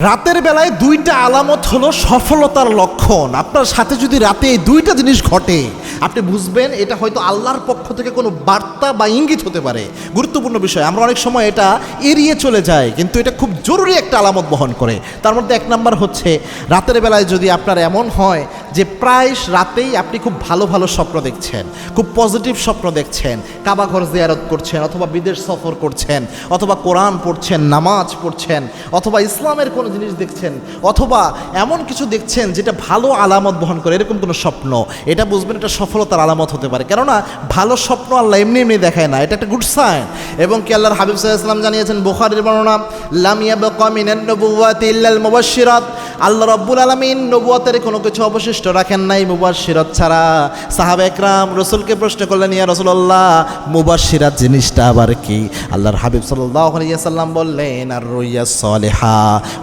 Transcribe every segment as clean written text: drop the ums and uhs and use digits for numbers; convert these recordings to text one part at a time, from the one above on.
রাতের বেলায় দুইটা আলামত হলো সফলতার লক্ষণ। আপনার সাথে যদি রাতে এই দুইটা জিনিস ঘটে, আপনি বুঝবেন এটা হয়তো আল্লাহর পক্ষ থেকে কোনো বার্তা বা ইঙ্গিত হতে পারে। গুরুত্বপূর্ণ বিষয়, আমরা অনেক সময় এটা এড়িয়ে চলে যাই, কিন্তু এটা খুব জরুরি একটা আলামত বহন করে। তার মধ্যে এক নাম্বার হচ্ছে, রাতের বেলায় যদি আপনার এমন হয় যে প্রায় রাতেই আপনি খুব ভালো ভালো স্বপ্ন দেখছেন, খুব পজিটিভ স্বপ্ন দেখছেন, কাবা ঘর জিয়ারত করছেন, অথবা বিদেশ সফর করছেন, অথবা কোরআন পড়ছেন, নামাজ পড়ছেন, অথবা ইসলামের কোনো জিনিস দেখছেন, অথবা এমন কিছু দেখছেন যেটা ভালো আলামত বহন করে, এরকম কোনো স্বপ্ন, এটা বুঝবেন এটা সফলতার আলামত হতে পারে। কেননা ভালো স্বপ্ন আল্লাহ এমনি এমনি দেখায় না, এটা একটা গুড সাইন। এবং কি আল্লাহর হাবিব সাল্লাল্লাহু আলাইহি ওয়াসাল্লাম জানিয়েছেন, বুখারীর বর্ণনা, লাম ইয়াবকা মিনান নবুওয়াতি ইল্লাল মুবাশশিরাত, আল্লাহ রাব্বুল আলামিন নবুয়তের কোনো কিছু অবশিষ্ট রাখেন নাই মুবাশশিরাত ছাড়া। সাহাবা একরাম রাসূলকে প্রশ্ন করলেন, ইয়া রাসূলুল্লাহ, মুবাশশিরাত জিনিসটা আবার কি? আল্লাহর হাবিব সাল্লাল্লাহু আলাইহি ওয়াসাল্লাম বললেন, আর রুইয়া সালিহা,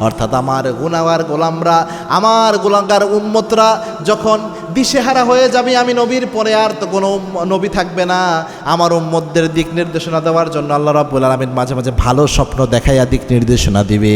অর্থাৎ আমার গুনাহগার গোলামরা, আমার গুনাহগার উম্মতরা যখন দিশেহারা হয়ে যাবে, আমি নবীর পরে আর তো কোনো নবী থাকবে না, আমার উম্মতদের দিক নির্দেশনা দেওয়ার জন্য আল্লাহ রাব্বুল আলামিন মাঝে মাঝে ভালো স্বপ্ন দেখাইয়া দিক নির্দেশনা দিবে।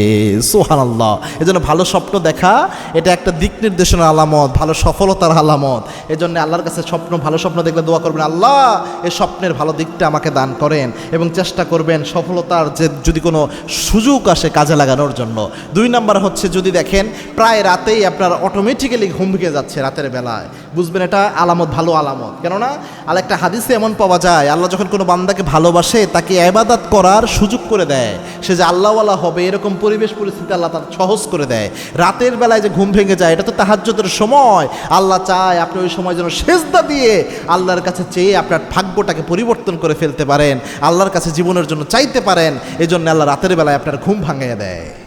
সুবহানাল্লাহ। এজন্য ভালো স্বপ্ন দেখা এটা একটা দিক নির্দেশনার আলামত, ভালো সফলতার আলামত। এজন্য আল্লাহর কাছে ভালো স্বপ্ন দেখলে দোয়া করবেন, আল্লাহ এই স্বপ্নের ভালো দিকটা আমাকে দান করেন, এবং চেষ্টা করবেন সফলতার যে যদি কোনো সুযোগ আসে কাজে লাগানোর জন্য। দুই নাম্বার হচ্ছে, যদি দেখেন প্রায় রাতেই আপনার অটোমেটিক্যালি ঘুম ভেঙে যাচ্ছে রাতের বেলায়, বুঝবেন এটা আলামত, ভালো আলামত। কেননা আরেকটা হাদিসে এমন পাওয়া যায়, আল্লাহ যখন কোনো বান্দাকে ভালোবাসে তাকে ইবাদত করার সুযোগ করে দেয়, সে যে আল্লাহওয়ালা হবে এরকম পরিবেশ পরিস্থিতি আল্লাহ তার সহজ করে দেয়। রাতের বেলায় যে ঘুম ভেঙে যায়, এটা তো তাহাজ্জুদের সময়, আল্লাহ চায় আপনি ওই সময় যেন সেজদা দিয়ে আল্লাহর কাছে চেয়ে আপনার ভাগ্যটাকে পরিবর্তন করে ফেলতে পারেন, আল্লাহর কাছে জীবনের জন্য চাইতে পারেন। এই জন্য আল্লাহ রাতের বেলায় আপনার ঘুম ভাঙিয়ে দেয়।